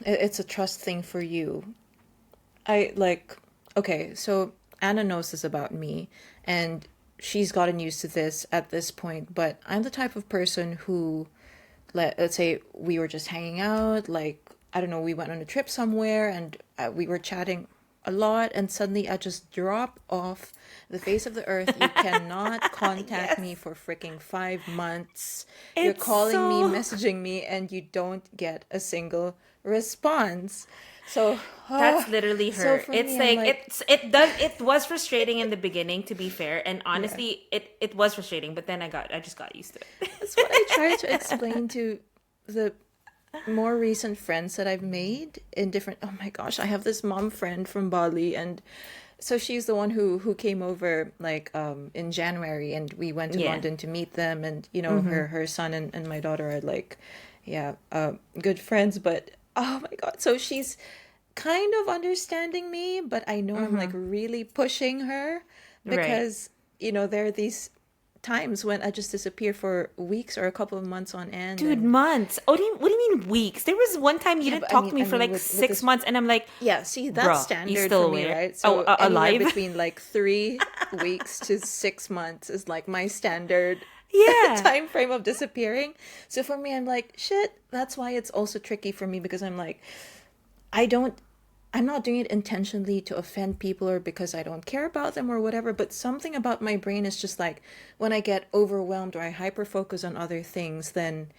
it's a trust thing for you. I like, okay, so Anna knows this about me, and she's gotten used to this at this point, but I'm the type of person who, let's say we were just hanging out, like, I don't know, we went on a trip somewhere and we were chatting a lot, and suddenly I just drop off the face of the earth. You cannot contact me for freaking 5 months. You're calling me, messaging me, and you don't get a single response. So that's literally her. So it's me, like it was frustrating in the beginning, to be fair, and honestly it was frustrating, but then I just got used to it. That's what I try to explain to the more recent friends that I've made in different, oh my gosh, I have this mom friend from Bali, and so she's the one who came over like in January, and we went to London to meet them, and her son and my daughter are like good friends, but oh my god, so she's kind of understanding me, but I know I'm like really pushing her because there are these times when I just disappear for weeks or a couple of months on end. Dude, months. Oh, what do you mean weeks? There was one time you didn't talk to me for like 6 months, and I'm like, see, that's bruh, standard for me, right? So anywhere alive between like 3 weeks to 6 months is like my standard time frame of disappearing. So for me, I'm like, shit. That's why it's also tricky for me, because I'm like, I'm not doing it intentionally to offend people or because I don't care about them or whatever, but something about my brain is just like, when I get overwhelmed or I hyper focus on other things, then,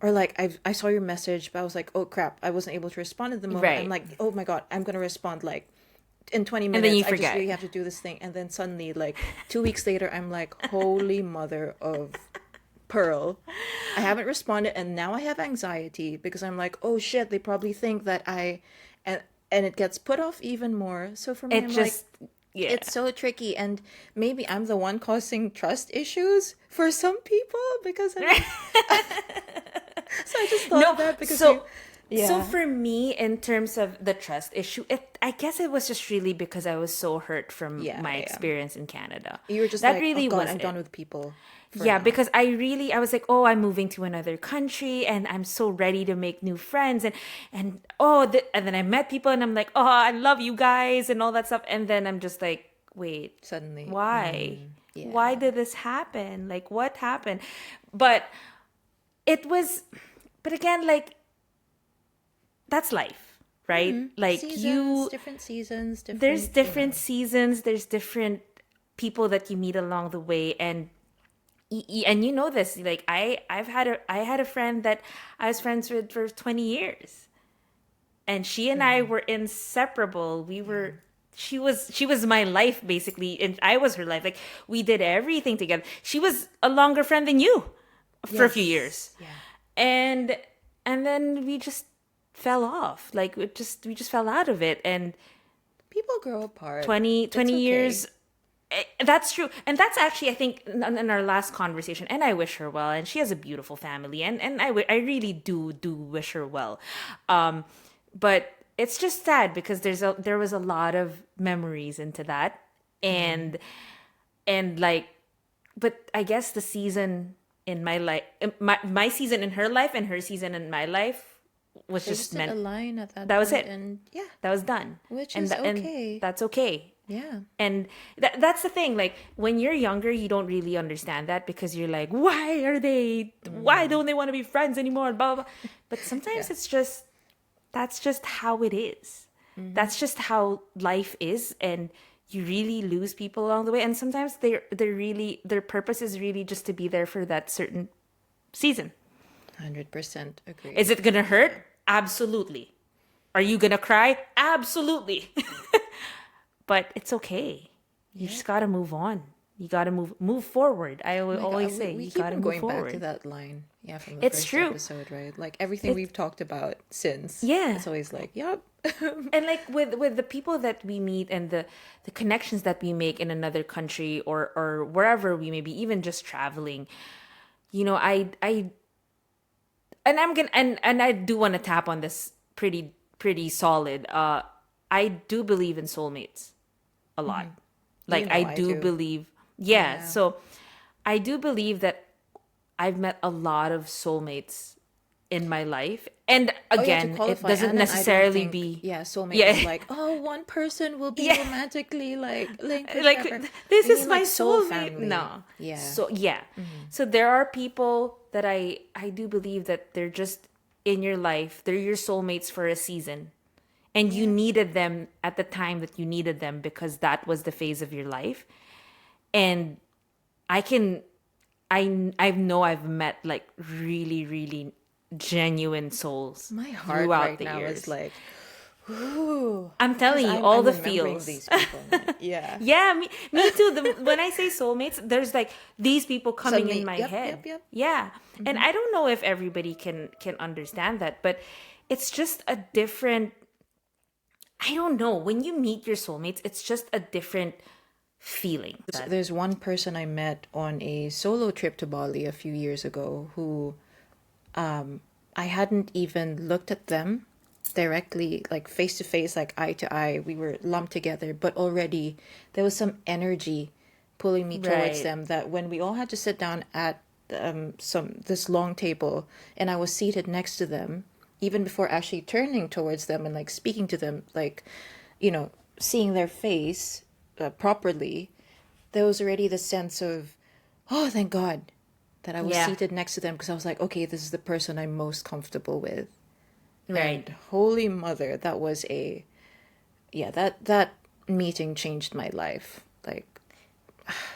or like I saw your message, but I was like, oh crap, I wasn't able to respond at the moment. Right. I'm like, oh my god, I'm gonna respond like in 20 minutes. And then you I forget. just really have to do this thing, and then suddenly like 2 weeks later, I'm like, holy mother of pearl, I haven't responded, and now I have anxiety because I'm like, oh shit, they probably think that and it gets put off even more. So for me, it's so tricky, and maybe I'm the one causing trust issues for some people because so I just thought of that because so for me, in terms of the trust issue, I guess it was just really because I was so hurt from my experience in Canada. You were just that like, really oh god, was I'm done with people. Because I was like, oh, I'm moving to another country and I'm so ready to make new friends, and and then I met people and I'm like, oh, I love you guys and all that stuff, and then I'm just like, wait, suddenly, why? Why did this happen? Like, what happened? But again, like, that's life, right? Like, different seasons, there's different seasons, there's different people that you meet along the way, and you know this, like I had a friend that I was friends with for 20 years, and she and I were inseparable. She was my life basically, and I was her life. Like, we did everything together. She was a longer friend than you for a few years, and then we just fell off. Like, we just fell out of it, and people grow apart. 20 years. That's true, and that's actually, I think, in our last conversation, and I wish her well, and she has a beautiful family, and I really do wish her well, but it's just sad because there was a lot of memories into that, and like, but I guess the season in my life, my season in her life and her season in my life was just meant a line at that was point, it, and that was done, which and is okay. and that's okay. Yeah. And that's the thing. Like when you're younger, you don't really understand that because you're like, why don't they want to be friends anymore? Blah, blah, blah. But sometimes Yeah. that's just how it is. That's just how life is. And you really lose people along the way. And sometimes their purpose is really just to be there for that certain season. 100% agree. Is it going to hurt? Absolutely. Are you going to cry? Absolutely. But it's okay. You just got to move on. You got to move forward. I always say we you keep got to on move going forward. back to that line. Yeah, from the It's first true. episode, right? Like everything we've talked about since. Yeah. It's always like, yep. And like with the people that we meet and the connections that we make in another country or wherever we may be, even just traveling, I and I'm gonna and I do want to tap on this pretty solid. I do believe in soulmates a lot. Like I do believe, yeah. So I do believe that I've met a lot of soulmates in my life. And again, it doesn't Anna, necessarily be soulmate is like, oh, one person will be romantically like linked with like forever. this We is mean, my like, soul soulmate. family. No. Yeah. So yeah. So there are people that I do believe that they're just in your life. They're your soulmates for a season. And you needed them at the time that you needed them because that was the phase of your life. And I know I've met like really, really genuine souls. My heart throughout right the now years. is like, ooh. I'm telling you, I'm the remembering feels. these people. Yeah. Yeah, me too. When I say soulmates, there's like these people coming Suddenly, in my yep, head. yep. Yeah, and I don't know if everybody can understand that, but it's just a different. I don't know. When you meet your soulmates, it's just a different feeling. There's one person I met on a solo trip to Bali a few years ago who I hadn't even looked at them directly, like face to face, like eye to eye. We were lumped together, but already there was some energy pulling me towards Right. them that when we all had to sit down at this long table and I was seated next to them, even before actually turning towards them and like speaking to them, like, seeing their face properly, there was already the sense of, oh, thank God that I was Yeah. seated next to them because I was like, okay, this is the person I'm most comfortable with. Right. And holy mother, that was that meeting changed my life. Like,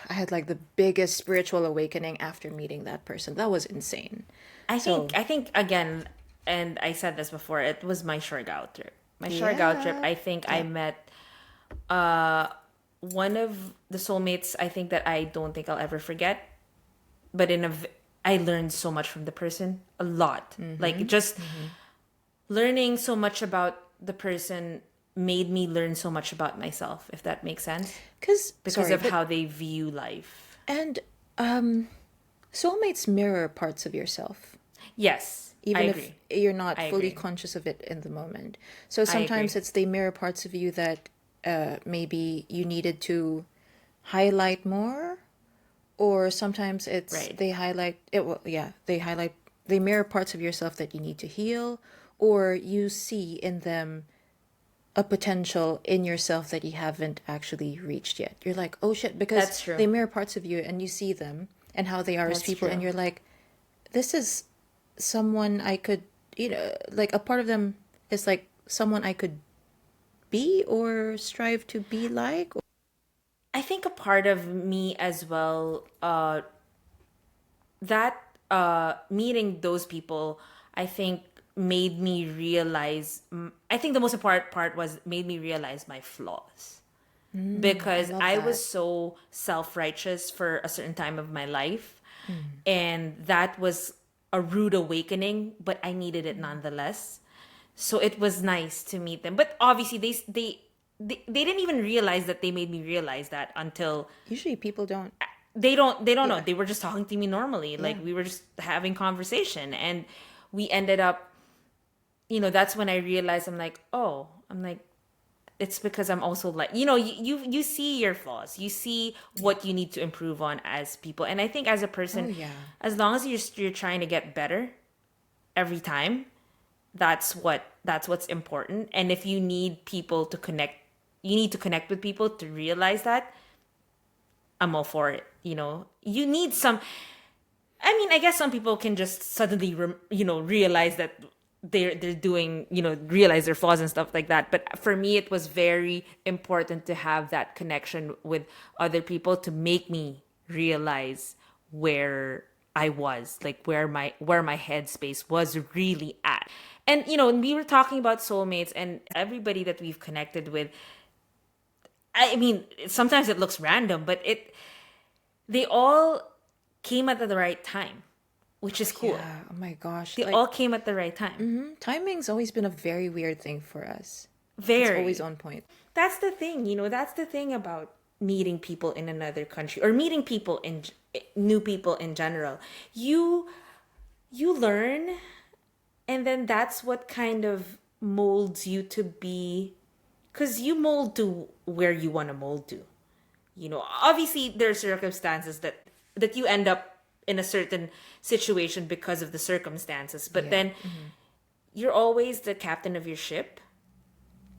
I had like the biggest spiritual awakening after meeting that person. That was insane. I think again, and I said this before, it was my Siargao trip. My Siargao trip, I think I met one of the soulmates I think that I don't think I'll ever forget. But I learned so much from the person, a lot. Like just learning so much about the person made me learn so much about myself, if that makes sense. Because of how they view life. And soulmates mirror parts of yourself. Yes, Even I if agree. you're not I fully agree. conscious of it in the moment. So sometimes agree. it's they mirror parts of you that maybe you needed to highlight more, or sometimes it's Right. they highlight it. Well, yeah, they mirror parts of yourself that you need to heal, or you see in them a potential in yourself that you haven't actually reached yet. You're like, oh shit, because That's true. they mirror parts of you and you see them and how they are as That's people, and true. you're like, this is someone I could, like a part of them is like someone I could be or strive to be like. I think a part of me as well, that meeting those people, I think made me realize. I think the most important part was made me realize my flaws, because love I that. was so self-righteous for a certain time of my life, and that was a rude awakening. But I needed it nonetheless. So it was nice to meet them. But obviously, they didn't even realize that they made me realize that until Usually people don't. they don't know. Yeah. They were just talking to me normally, like we were just having conversation, and we ended up, that's when I realized I'm like, it's because I'm also like, you see your flaws, you see what you need to improve on as people. And I think as a person, Oh, yeah. as long as you're trying to get better every time, that's what's important. And if you need people to connect you need to connect with people to realize that, I'm all for it. You need some. I mean, I guess some people can just suddenly, realize that they're doing, realize their flaws and stuff like that. But for me, it was very important to have that connection with other people to make me realize where I was, like where my headspace was really at. And we were talking about soulmates and everybody that we've connected with. I mean, sometimes it looks random, but they all came at the right time, which is cool. Yeah. Oh my gosh. They all came at the right time. Mm-hmm. Timing's always been a very weird thing for us. Very. It's always on point. That's the thing, that's the thing about meeting people in another country or meeting people new people in general. You learn, and then that's what kind of molds you to be, because you mold to where you want to mold to. Obviously there are circumstances that you end up in a certain situation because of the circumstances, but then you're always the captain of your ship,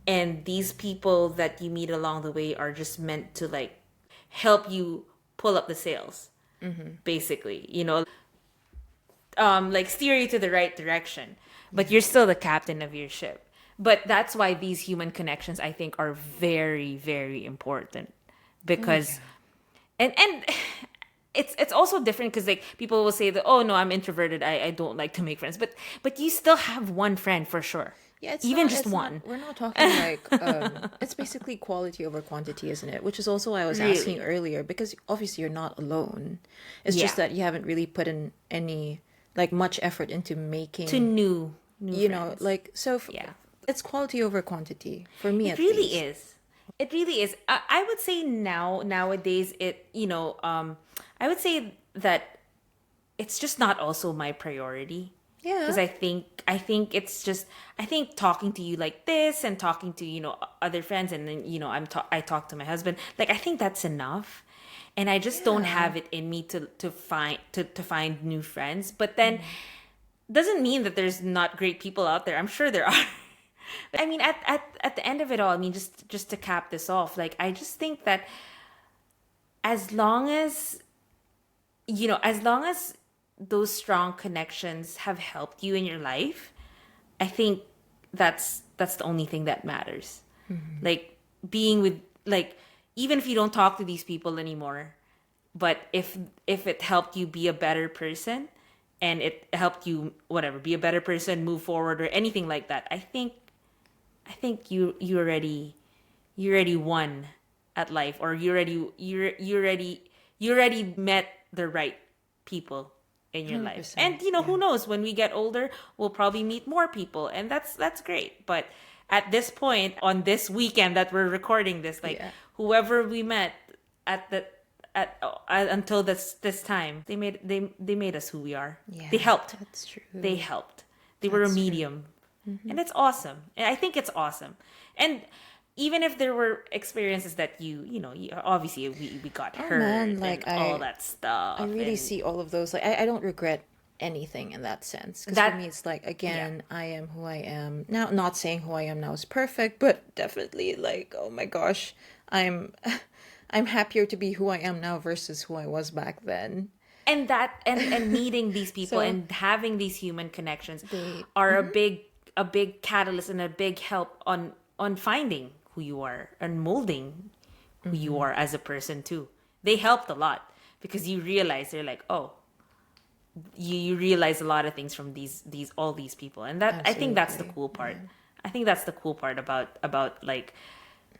and these people that you meet along the way are just meant to like help you pull up the sails, basically, like steer you to the right direction, but you're still the captain of your ship. But that's why these human connections, I think, are very, very important, because and it's also different, because like people will say that, oh no, I'm introverted, I don't like to make friends, but you still have one friend for sure. Yeah, it's even not, just it's one. Not, we're not talking like it's basically quality over quantity, isn't it? Which is also why I was asking earlier, because obviously you're not alone. It's just that you haven't really put in any like much effort into making to new friends. like so. It's quality over quantity for me. It really is. It really is. I would say nowadays I would say that it's just not also my priority. Yeah. Because I think it's just, I think talking to you like this and talking to, other friends, and then, I talk to my husband, like, I think that's enough. And I just don't have it in me to find new friends. But then doesn't mean that there's not great people out there. I'm sure there are. I mean, at the end of it all, I mean, just to cap this off, like, I just think that as long as those strong connections have helped you in your life, I think that's the only thing that matters. Like, being with, like, even if you don't talk to these people anymore, but if it helped you be a better person, and it helped you be a better person, move forward, or anything like that, I think you already won at life, or you already met the right people in your life. And who knows, when we get older, we'll probably meet more people, and that's great. But at this point, on this weekend that we're recording this, like, whoever we met until this time, they made us who we are. They helped. That's true. They helped. They were a medium. And it's awesome. And I think it's awesome. And even if there were experiences that you obviously we got hurt, and all that stuff. I really see all of those. Like, I don't regret anything in that sense. Because for me, it's like, again, I am who I am now. Not saying who I am now is perfect, but definitely, like, oh my gosh, I'm happier to be who I am now versus who I was back then. And that and meeting these people and having these human connections are a big catalyst and a big help on finding who you are and molding who you are as a person too. They helped a lot, because you realize, they're like, oh, you realize a lot of things from all these people, and that Absolutely. I think that's the cool part. I think that's the cool part about like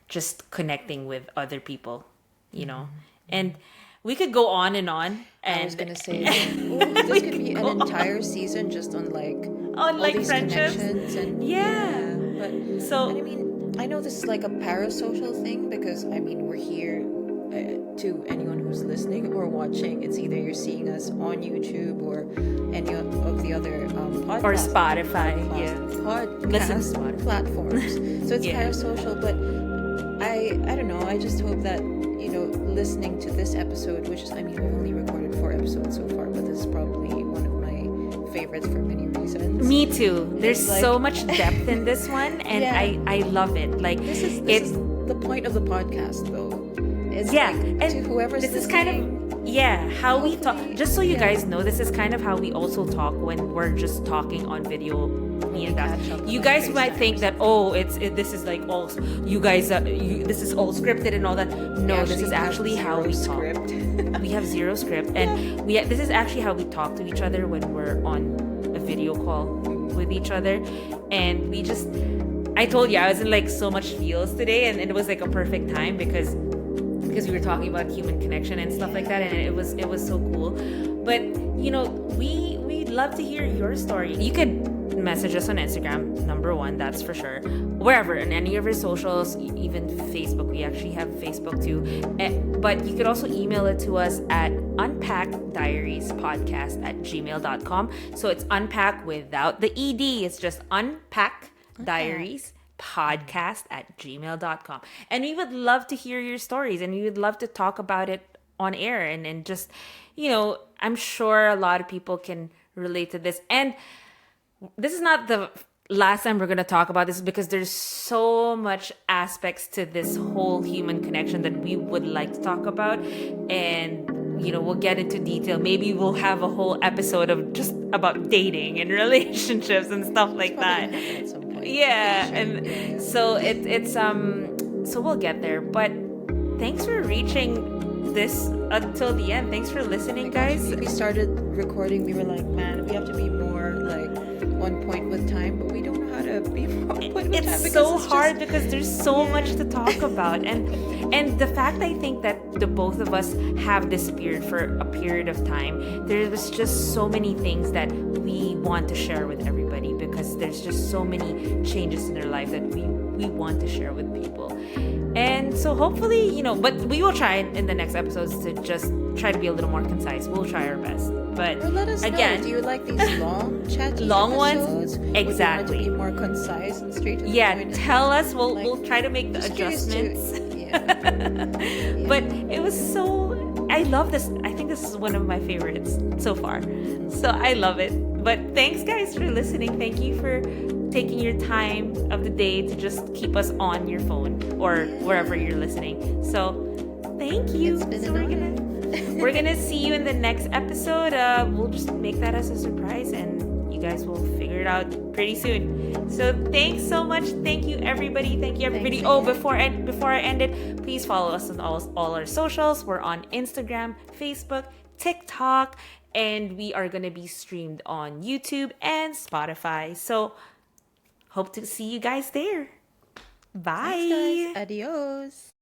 just connecting with other people, and we could go on and on. And I was gonna say, this could be an entire season just on all these friendships. And but so, I mean, I know this is like a parasocial thing, because I mean, we're here to anyone who's listening or watching. It's either you're seeing us on YouTube or any of the other podcasts or Spotify, podcast platforms. So it's parasocial, but I don't know. I just hope that listening to this episode, which is, I mean, we've only recorded 4 episodes so far, but this is probably one of my favorites for many reasons. Me too. There's so much depth in this one, and I love it. Like, this is the point of the podcast, though. It's Yeah, like, and to whoever's this is kind listening, of how we talk. hopefully, Just so you yeah. guys know, this is kind of how we also talk when we're just talking on video. Me and that. catch up You on guys might FaceTime think that this is like all you guys. This is all scripted and all that. No, this is actually how we talk. script. We have zero script, and this is actually how we talk to each other when we're on a video call with each other, and we just. I told you I was in like so much feels today, and it was like a perfect time because we were talking about human connection and stuff like that, and it was so cool. But we'd love to hear your story. You could message us on Instagram, number one, that's for sure. Wherever, in any of our socials, even Facebook. We actually have Facebook too. But you could also email it to us at unpackdairiespodcast@gmail.com. So it's unpack without the ed. It's just unpackdairies.podcast@gmail.com. And we would love to hear your stories, and we would love to talk about it on air, and just, I'm sure a lot of people can relate to this. And this is not the last time we're going to talk about this, because there's so much aspects to this whole human connection that we would like to talk about. And we'll get into detail. Maybe we'll have a whole episode of just about dating and relationships and stuff like that. At some point. Yeah, and so it's so we'll get there. But thanks for reaching this until the end. Thanks for listening, guys. We started recording, we were like, man, we have to be more like on point with time, but we don't know how to be more on point with time. It's so hard because there's so much to talk about, and the fact, I think, that the both of us have disappeared for a period of time, there was just so many things that we want to share with everybody, because there's just so many changes in their life that we want to share with people. And so hopefully, but we will try in the next episodes to just try to be a little more concise. We'll try our best. But or let us again, know. Do you like these long chatty long episodes? ones? Exactly. Would you want to be more concise and straight to the Yeah, point? tell us. We'll try to make the Just curious adjustments. Yeah. But it was so. I love this. I think this is one of my favorites so far. So I love it. But thanks, guys, for listening. Thank you for taking your time of the day to just keep us on your phone or wherever you're listening. So thank you. It's been So we're gonna see you in the next episode. We'll just make that as a surprise, and you guys will figure it out pretty soon. So thanks so much. Thank you, everybody. Thank you, everybody. Thanks, Before I end it, please follow us on all our socials. We're on Instagram, Facebook, TikTok, and we are gonna be streamed on YouTube and Spotify. So hope to see you guys there. Bye. Thanks, guys. Adios.